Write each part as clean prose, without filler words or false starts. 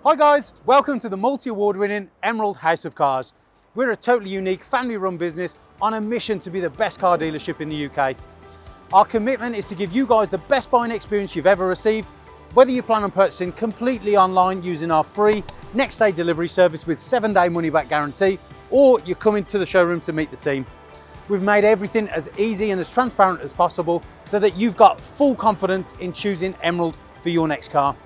Hi guys, welcome to the multi-award winning Emerald House of Cars. We're a totally unique family run business on a mission to be the best car dealership in the UK. Our commitment is to give you guys the best buying experience you've ever received, whether you plan on purchasing completely online using our free next day delivery service with 7-day money back guarantee, or you're coming to the showroom to meet the team. We've made everything as easy and as transparent as possible so that you've got full confidence in choosing Emerald for your next car.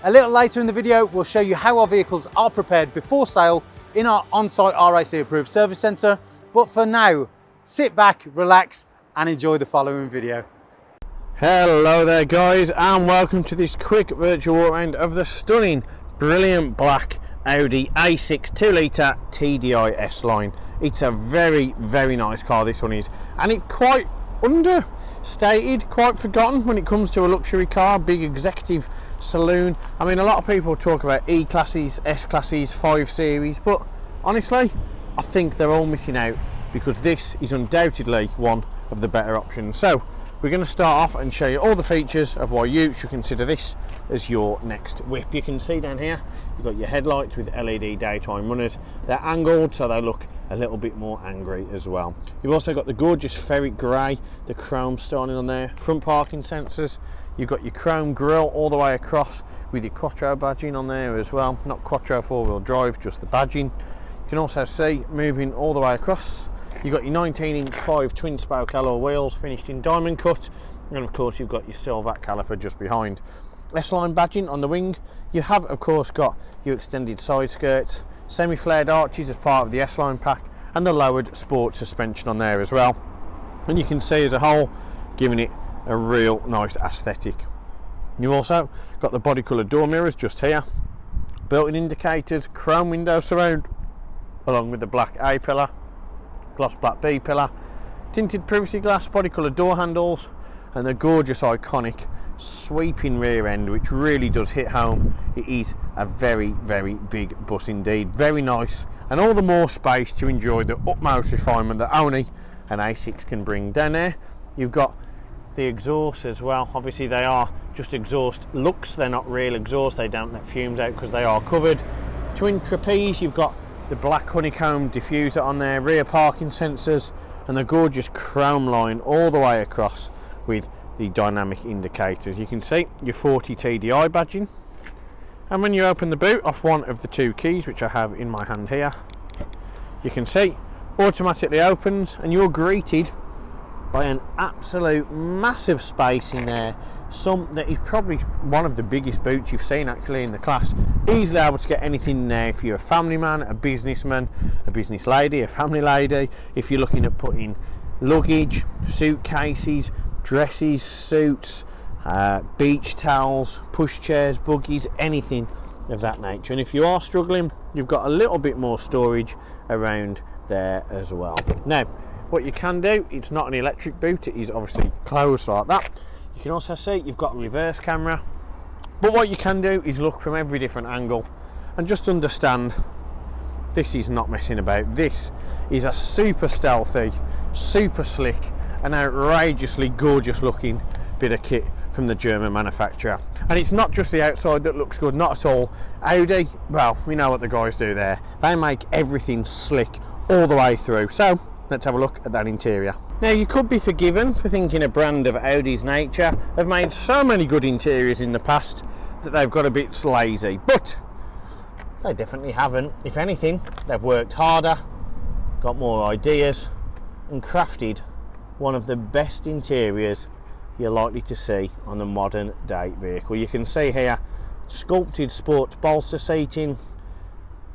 A little later in the video, we'll show you how our vehicles are prepared before sale in our on-site RAC approved service centre. But for now, sit back, relax and enjoy the following video. Hello there guys, and welcome to this quick virtual walk around of the stunning, brilliant black Audi A6 2 litre TDI S-Line. It's a very nice car, this one is, and it's quite understated, quite forgotten when it comes to a luxury car, big executive saloon. I mean, a lot of people talk about E-classes, S-classes, 5 Series, but honestly I think they're all missing out, because this is undoubtedly one of the better options. So we're going to start off and show you all the features of why you should consider this as your next whip. You can see down here you've got your headlights with LED daytime runners. They're angled so they look a little bit more angry as well. You've also got the gorgeous ferret grey, the chrome styling on there, front parking sensors. You've got your chrome grille all the way across with your Quattro badging on there as well. Not Quattro 4-wheel drive, just the badging. You can also see moving all the way across, you've got your 19-inch 5 twin spoke alloy wheels finished in diamond cut, and of course you've got your silver caliper just behind. S-Line badging on the wing. You have of course got your extended side skirts, semi-flared arches as part of the S-Line pack, and the lowered sport suspension on there as well. And you can see as a whole, giving it a real nice aesthetic. You've also got the body colour door mirrors just here, built-in indicators, chrome window surround, along with the black A pillar, gloss black B pillar, tinted privacy glass, body colour door handles, and the gorgeous iconic sweeping rear end, which really does hit home. It is a very big bus indeed, very nice, and all the more space to enjoy the utmost refinement that only an A6 can bring. Down there you've got the exhaust as well. Obviously they are just exhaust looks, they're not real exhaust, they don't let fumes out because they are covered. Twin trapeze, you've got the black honeycomb diffuser on there, rear parking sensors, and the gorgeous chrome line all the way across with the dynamic indicators. You can see your 40 TDI badging, and when you open the boot off one of the 2 keys, which I have in my hand here, you can see automatically opens, and you're greeted by an absolute massive space in there. Some that is probably one of the biggest boots you've seen actually in the class. Easily able to get anything in there if you're a family man, a businessman, a business lady, a family lady. If you're looking at putting luggage, suitcases, dresses, suits, beach towels, pushchairs, buggies, anything of that nature. And if you are struggling, you've got a little bit more storage around there as well. Now what you can do, it's not an electric boot, it is obviously closed like that. You can also see you've got a reverse camera, but what you can do is look from every different angle and just understand this is not messing about. This is a super stealthy, super slick and outrageously gorgeous looking bit of kit from the German manufacturer. And it's not just the outside that looks good, not at all. Audi, well, we know what the guys do there. They make everything slick all the way through. So let's have a look at that interior. Now you could be forgiven for thinking a brand of Audi's nature have made so many good interiors in the past that they've got a bit lazy, but they definitely haven't. If anything, they've worked harder, got more ideas, and crafted one of the best interiors you're likely to see on a modern day vehicle. You can see here sculpted sports bolster seating,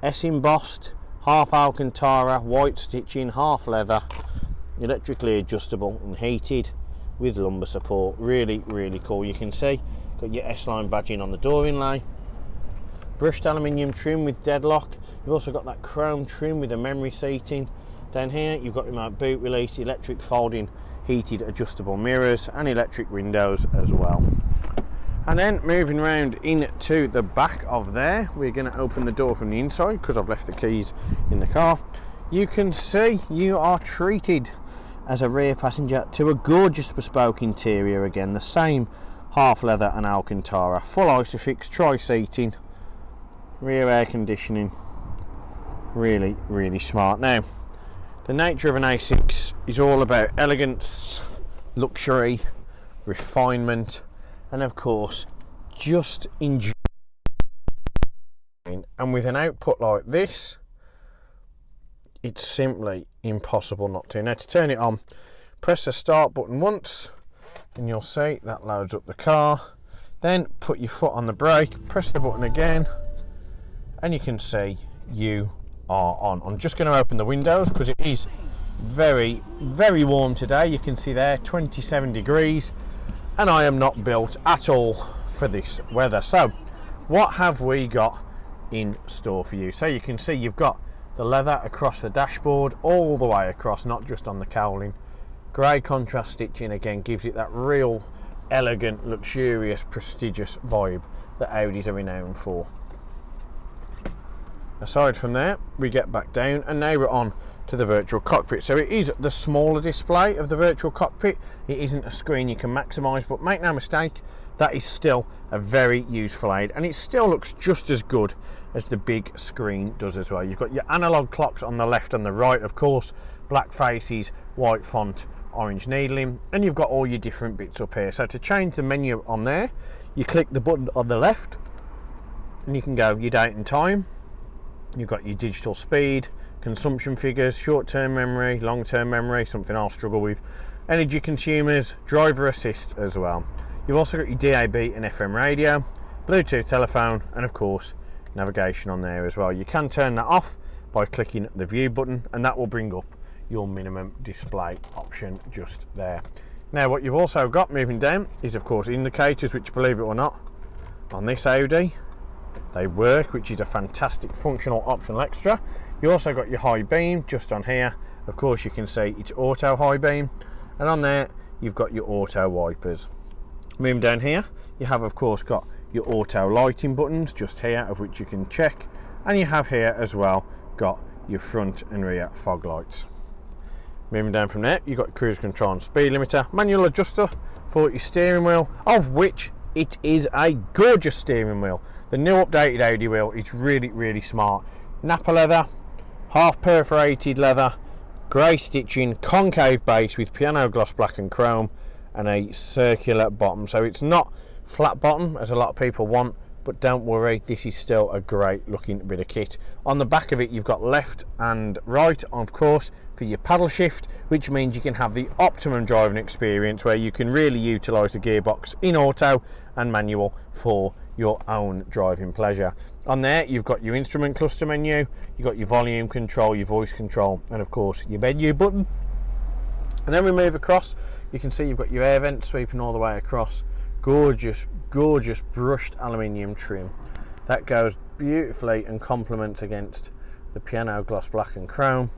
S embossed, half Alcantara, white stitching, half leather, electrically adjustable and heated with lumbar support. Really cool. You can see got your S-Line badging on the door inlay, brushed aluminium trim with deadlock. You've also got that chrome trim with the memory seating. Down here you've got remote boot release, electric folding heated adjustable mirrors, and electric windows as well. And then moving around into the back of there, we're going to open the door from the inside because I've left the keys in the car. You can see you are treated as a rear passenger to a gorgeous bespoke interior. Again, the same half leather and Alcantara, full Isofix tri-seating, rear air conditioning, really, really smart. Now, the nature of an A6 is all about elegance, luxury, refinement, and of course, just enjoying. And with an output like this, it's simply impossible not to. Now, to turn it on, press the start button once, and you'll see that loads up the car. Then put your foot on the brake, press the button again, and you can see you are on. I'm just going to open the windows because it is very, very warm today. You can see there 27 degrees, and I am not built at all for this weather. So what have we got in store for you? So you can see you've got the leather across the dashboard all the way across, not just on the cowling. Grey contrast stitching again gives it that real elegant, luxurious, prestigious vibe that Audis are renowned for. Aside from there, we get back down, and now we're on to the virtual cockpit. So it is the smaller display of the virtual cockpit. It isn't a screen you can maximise, but make no mistake, that is still a very useful aid, and it still looks just as good as the big screen does as well. You've got your analog clocks on the left and the right, of course, black faces, white font, orange needling, and you've got all your different bits up here. So to change the menu on there, you click the button on the left, and you can go your date and time. You've got your digital speed, consumption figures, short-term memory, long-term memory, something I'll struggle with, energy consumers, driver assist as well. You've also got your DAB and FM radio, Bluetooth telephone, and of course navigation on there as well. You can turn that off by clicking the view button, and that will bring up your minimum display option just there. Now what you've also got moving down is of course indicators, which, believe it or not, on this Audi they work, which is a fantastic functional optional extra. You also got your high beam just on here. Of course you can see it's auto high beam, and on there you've got your auto wipers. Moving down here, you have of course got your auto lighting buttons just here, of which you can check, and you have here as well got your front and rear fog lights. Moving down from there, you've got cruise control and speed limiter, manual adjuster for your steering wheel, of which it is a gorgeous steering wheel. The new updated Audi wheel is really, really smart. Nappa leather, half perforated leather, grey stitching, concave base with piano gloss black and chrome, and a circular bottom. So it's not flat bottom as a lot of people want, but don't worry, this is still a great looking bit of kit. On the back of it you've got left and right, of course, for your paddle shift, which means you can have the optimum driving experience where you can really utilise the gearbox in auto and manual for your own driving pleasure. On there you've got your instrument cluster menu, you've got your volume control, your voice control, and of course your menu button. And then we move across, you can see you've got your air vent sweeping all the way across. Gorgeous, gorgeous brushed aluminium trim that goes beautifully and complements against the piano gloss black and chrome.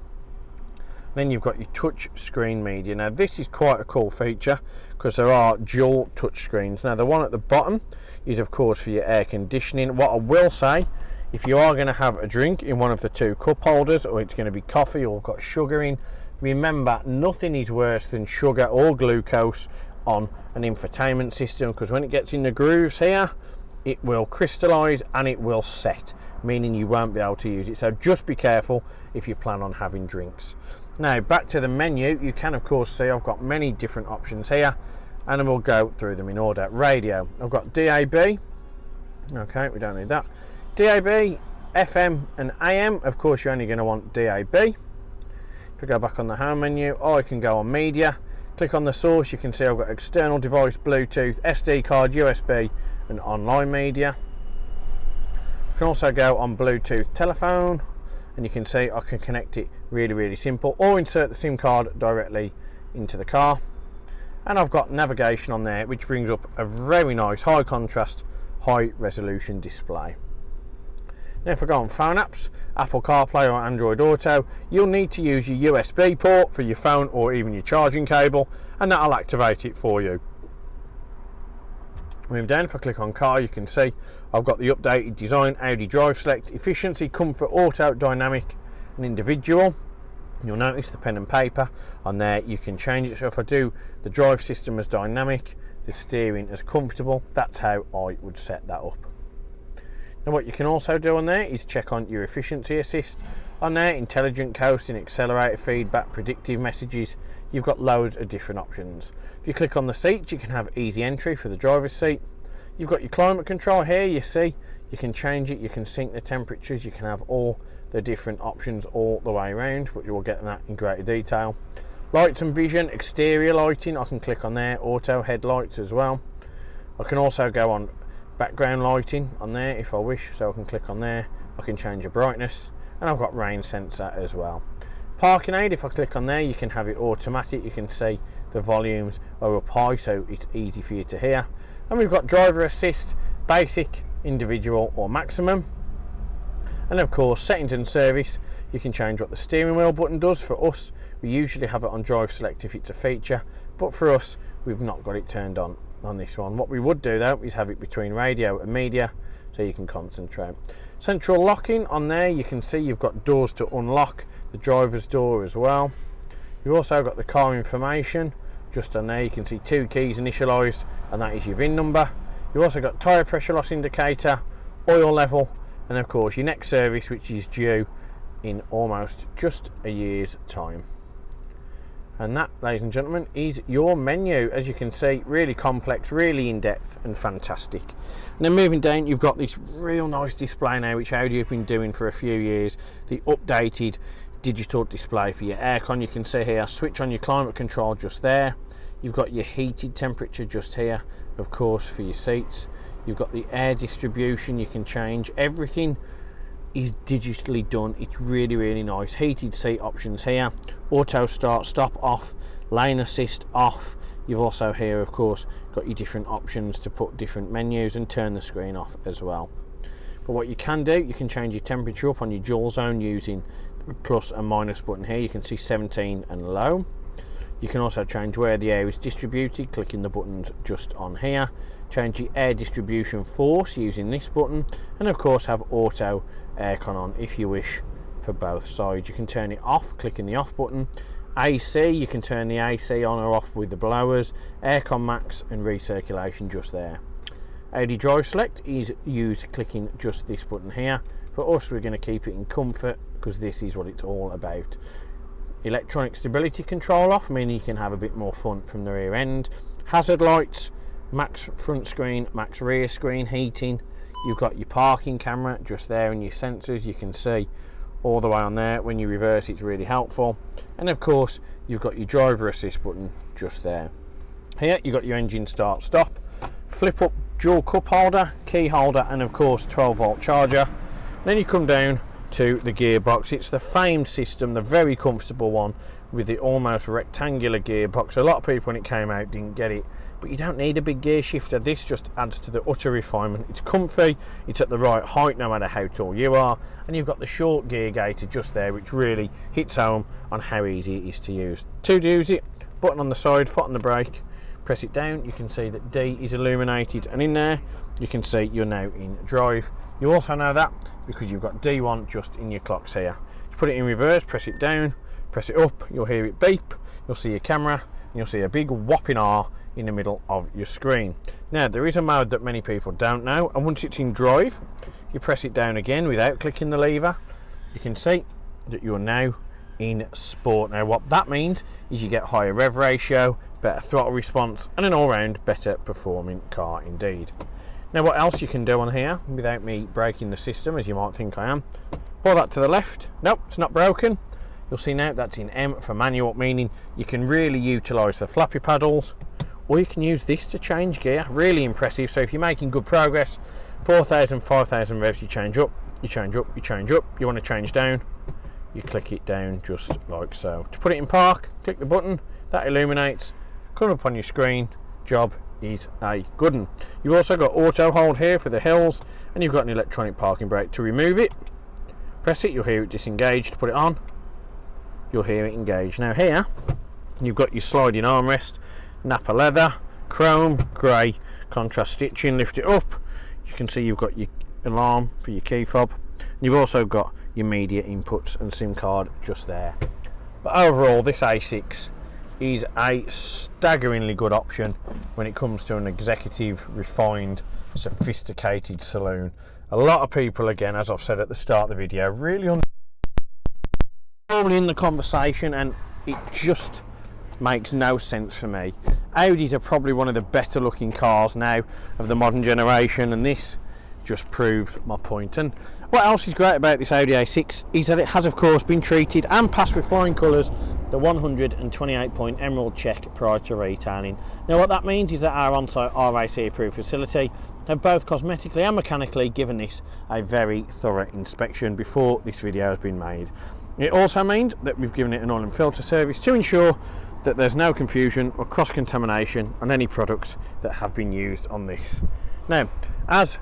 Then you've got your touch screen media. Now this is quite a cool feature because there are dual touch screens. Now the one at the bottom is of course for your air conditioning. What I will say, if you are going to have a drink in one of the two cup holders, or it's going to be coffee or got sugar in, remember nothing is worse than sugar or glucose on an infotainment system, because when it gets in the grooves here it will crystallise and it will set, meaning you won't be able to use it. So just be careful if you plan on having drinks. Now back to the menu, you can of course see I've got many different options here, and we'll go through them in order. Radio, I've got DAB, okay, we don't need that. DAB, FM and AM, of course you're only going to want DAB. If I go back on the home menu, I can go on media, click on the source, you can see I've got external device, Bluetooth, SD card, USB and online media. I can also go on Bluetooth telephone, and you can see I can connect it really, really simple, or insert the SIM card directly into the car. And I've got navigation on there, which brings up a very nice high contrast, high resolution display. Now if I go on phone apps, Apple CarPlay or Android Auto, you'll need to use your USB port for your phone or even your charging cable, and that'll activate it for you. Move down, if I click on car, you can see I've got the updated design, Audi Drive Select, efficiency, comfort, auto, dynamic and individual. You'll notice the pen and paper on there, you can change it. So if I do the drive system as dynamic, the steering as comfortable, that's how I would set that up. Now what you can also do on there is check on your efficiency assist. On there, intelligent coasting, accelerator feedback, predictive messages. You've got loads of different options. If you click on the seats, you can have easy entry for the driver's seat. You've got your climate control here, you see. You can change it, you can sync the temperatures, you can have all the different options all the way around, but you will get that in greater detail. Lights and vision, exterior lighting, I can click on there, auto headlights as well. I can also go on background lighting on there if I wish, so I can click on there, I can change the brightness, and I've got rain sensor as well. Parking aid, if I click on there, you can have it automatic, you can see the volumes are up high, so it's easy for you to hear. And we've got driver assist, basic, individual or maximum. And of course, settings and service, you can change what the steering wheel button does. For us, we usually have it on drive select if it's a feature, but for us, we've not got it turned on this one. What we would do though is have it between radio and media, so you can concentrate. Central locking, on there you can see you've got doors to unlock, the driver's door as well. You've also got the car information, just on there you can see 2 keys initialised, and that is your VIN number. You've also got tyre pressure loss indicator, oil level, and of course your next service, which is due in almost just a year's time. And that, ladies and gentlemen, is your menu. As you can see, really complex, really in-depth and fantastic. And then moving down, you've got this real nice display now, which Audi have been doing for a few years. The updated digital display for your aircon. You can see here, switch on your climate control just there. You've got your heated temperature just here, of course, for your seats. You've got the air distribution, you can change. Everything is digitally done. It's really, really nice. Heated seat options here, auto start, stop off, lane assist off. You've also here, of course, got your different options to put different menus and turn the screen off as well. But what you can do, you can change your temperature up on your dual zone using the plus and minus button here. You can see 17 and low. You can also change where the air is distributed, clicking the buttons just on here. Change the air distribution force using this button, and of course have auto aircon on if you wish for both sides. You can turn it off, clicking the off button. AC, you can turn the AC on or off with the blowers. Aircon max and recirculation just there. Audi drive select is used clicking just this button here. For us, we're going to keep it in comfort because this is what it's all about. Electronic stability control off, meaning you can have a bit more fun from the rear end. Hazard lights, max front screen, max rear screen heating. You've got your parking camera just there and your sensors, you can see all the way on there. When you reverse, it's really helpful. And of course, you've got your driver assist button just there. Here you've got your engine start stop, flip up dual cup holder, key holder, and of course 12-volt charger. Then you come down to the gearbox. It's the famed system, the very comfortable one with the almost rectangular gearbox. A lot of people when it came out didn't get it, but you don't need a big gear shifter. This just adds to the utter refinement. It's comfy, it's at the right height no matter how tall you are, and you've got the short gear gator just there, which really hits home on how easy it is to use. To use it, button on the side, foot on the brake, press it down, you can see that D is illuminated, and in there you can see you're now in drive. You also know that because you've got D1 just in your clocks here. You put it in reverse, press it down, press it up, you'll hear it beep, you'll see your camera, and you'll see a big whopping R in the middle of your screen. Now there is a mode that many people don't know, and once it's in drive, you press it down again without clicking the lever, you can see that you're now in sport. Now what that means is you get higher rev ratio, better throttle response, and an all-round better performing car indeed. Now what else you can do on here without me breaking the system, as you might think I am, pull that to the left. Nope, it's not broken. You'll see now that's in M for manual, meaning you can really utilise the flappy paddles, or you can use this to change gear. Really impressive. So if you're making good progress, 4,000, 5,000 revs, you change up, you change up, you change up. You want to change down, you click it down just like so. To put it in park, click the button, that illuminates, come up on your screen, job is a good one. You've also got auto hold here for the hills, and you've got an electronic parking brake. To remove it, press it, you'll hear it disengage. To put it on, you'll hear it engage. Now here, you've got your sliding armrest, Napa leather, chrome, grey, contrast stitching. Lift it up, you can see you've got your alarm for your key fob. You've also got your media inputs and SIM card just there. But overall, this A6 is a staggeringly good option when it comes to an executive, refined, sophisticated saloon. A lot of people, again, as I've said at the start of the video, really normally in the conversation, and it just makes no sense for me. Audis are probably one of the better looking cars now of the modern generation, and this just proves my point. And what else is great about this Audi A6 is that it has of course been treated and passed with flying colours the 128 point Emerald check prior to retailing. Now what that means is that our on-site RAC approved facility have both cosmetically and mechanically given this a very thorough inspection before this video has been made. It also means that we've given it an oil and filter service to ensure that there's no confusion or cross-contamination on any products that have been used on this. Now, as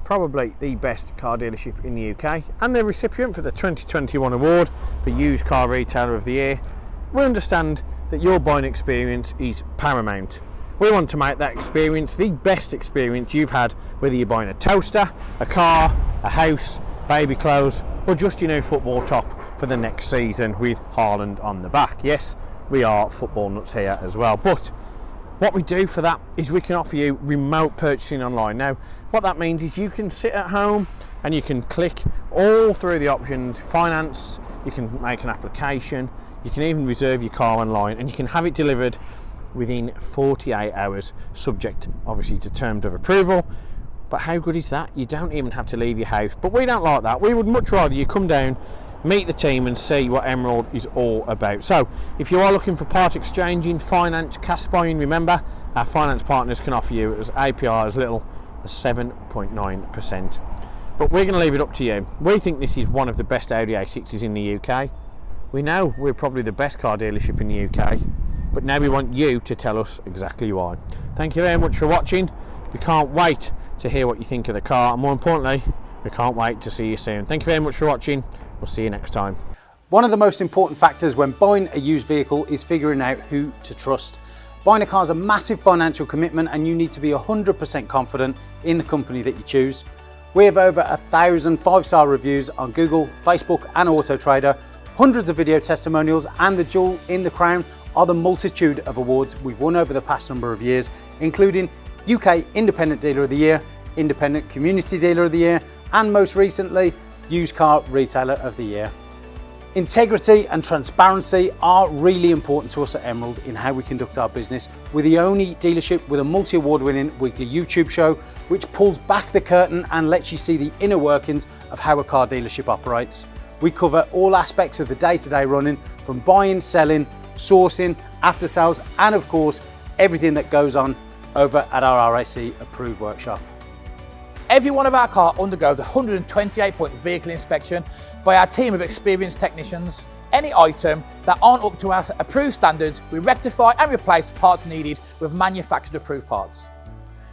probably the best car dealership in the UK and the recipient for the 2021 award for Used Car Retailer of the Year, we understand that your buying experience is paramount. We want to make that experience the best experience you've had, whether you're buying a toaster, a car, a house, baby clothes, or just your new football top for the next season with Haaland on the back. Yes, we are football nuts here as well, but what we do for that is we can offer you remote purchasing online. Now, what that means is you can sit at home and you can click all through the options, finance, you can make an application, you can even reserve your car online, and you can have it delivered within 48 hours, subject obviously to terms of approval. But how good is that? You don't even have to leave your house. But we don't like that. We would much rather you come down, meet the team and see what Emerald is all about. So if you are looking for part exchanging, finance, cash buying, remember our finance partners can offer you as APR as little as 7.9%. But we're going to leave it up to you. We think this is one of the best Audi A6s in the UK. We know we're probably the best car dealership in the UK, but now we want you to tell us exactly why. Thank you very much for watching. We can't wait to hear what you think of the car, and more importantly, we can't wait to see you soon. Thank you very much for watching. We'll see you next time. One of the most important factors when buying a used vehicle is figuring out who to trust. Buying a car is a massive financial commitment, and you need to be 100% confident in the company that you choose. We have over 1,000 5-star reviews on Google, Facebook and Auto Trader, hundreds of video testimonials, and the jewel in the crown are the multitude of awards we've won over the past number of years, including UK Independent Dealer of the Year, Independent Community Dealer of the Year, and most recently, Used Car Retailer of the Year. Integrity and transparency are really important to us at Emerald in how we conduct our business. We're the only dealership with a multi-award winning weekly YouTube show which pulls back the curtain and lets you see the inner workings of how a car dealership operates. We cover all aspects of the day-to-day running, from buying, selling, sourcing, after sales, and of course everything that goes on over at our RAC approved workshop. Every one of our cars undergoes a 128-point vehicle inspection by our team of experienced technicians. Any item that aren't up to our approved standards, we rectify and replace parts needed with manufactured approved parts.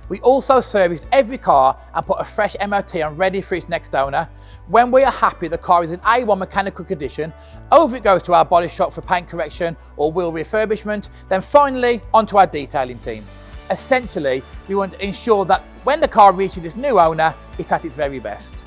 We also service every car and put a fresh MOT on ready for its next owner. When we are happy the car is in A1 mechanical condition, over it goes to our body shop for paint correction or wheel refurbishment, then finally onto our detailing team. Essentially, we want to ensure that when the car reaches its new owner, it's at its very best.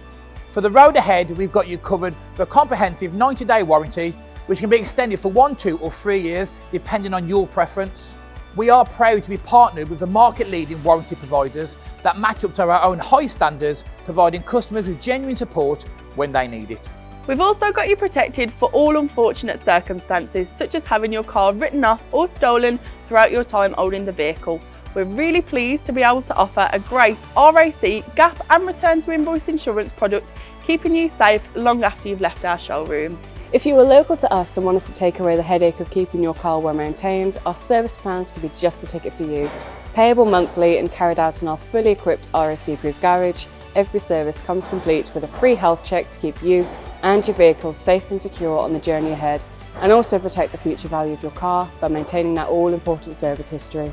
For the road ahead, we've got you covered for a comprehensive 90-day warranty, which can be extended for 1, 2 or 3 years, depending on your preference. We are proud to be partnered with the market-leading warranty providers that match up to our own high standards, providing customers with genuine support when they need it. We've also got you protected for all unfortunate circumstances, such as having your car written off or stolen throughout your time holding the vehicle. We're really pleased to be able to offer a great RAC, gap and return to invoice insurance product, keeping you safe long after you've left our showroom. If you are local to us and want us to take away the headache of keeping your car well maintained, our service plans could be just the ticket for you. Payable monthly and carried out in our fully equipped RAC approved garage, every service comes complete with a free health check to keep you and your vehicle safe and secure on the journey ahead, and also protect the future value of your car by maintaining that all-important service history.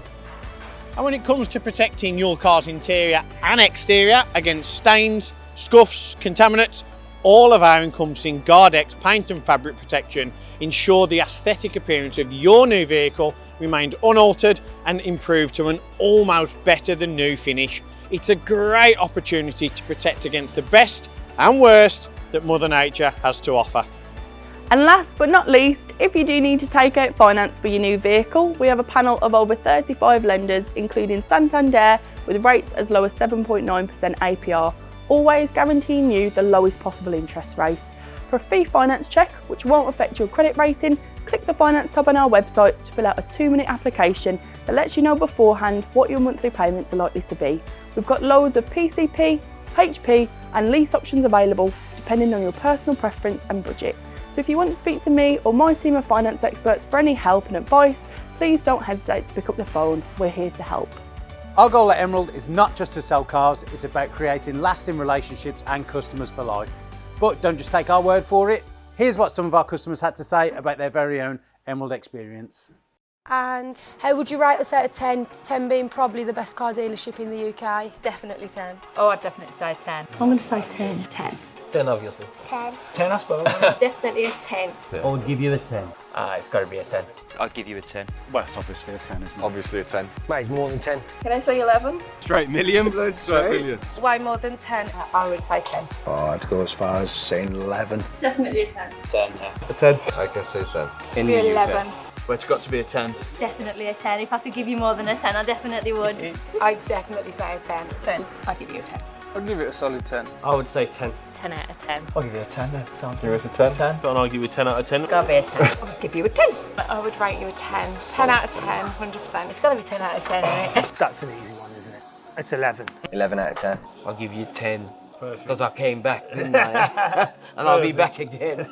And when it comes to protecting your car's interior and exterior against stains, scuffs, contaminants, all of our encompassing Guardex paint and fabric protection ensure the aesthetic appearance of your new vehicle remained unaltered and improved to an almost better than new finish. It's a great opportunity to protect against the best and worst that Mother Nature has to offer. And last but not least, if you do need to take out finance for your new vehicle, we have a panel of over 35 lenders, including Santander, with rates as low as 7.9% APR, always guaranteeing you the lowest possible interest rate. For a free finance check, which won't affect your credit rating, click the finance tab on our website to fill out a 2-minute application that lets you know beforehand what your monthly payments are likely to be. We've got loads of PCP, HP and lease options available depending on your personal preference and budget. So if you want to speak to me or my team of finance experts for any help and advice, please don't hesitate to pick up the phone. We're here to help. Our goal at Emerald is not just to sell cars, it's about creating lasting relationships and customers for life. But don't just take our word for it. Here's what some of our customers had to say about their very own Emerald experience. And how would you rate us out of 10? 10 being probably the best car dealership in the UK. Definitely 10. Oh, I'd definitely say 10. I'm going to say 10. 10. 10, obviously. 10. 10, I suppose. Definitely a 10. I would give you a 10. It's got to be a 10. I'd give you a 10. Well, it's obviously a 10, isn't it? Obviously a 10. Mate, it's more than 10. Can I say 11? Straight million. Straight million. Way more than 10. I would say 10. Oh, I'd go as far as saying 11. Definitely a 10. 10, yeah. A 10. I can say 10. In the 11. Well, it's got to be a 10. Definitely a 10. If I could give you more than a 10, I definitely would. I'd definitely say a 10. 10. I'd give you a 10. I'd give it a solid 10. I would say 10. 10 out of 10. I'll give you a 10 then. Sounds Give us a 10. 10. Go on, I'll give you a 10 out of 10. Gotta be a 10. I'd give you a 10. I would rate you a 10. 10 out of 10, 100%. It's got to be 10 out of 10, isn't it? That's an easy one, isn't it? It's 11. 11 out of 10. I'll give you 10. Because I came back, didn't I? And I'll be back again.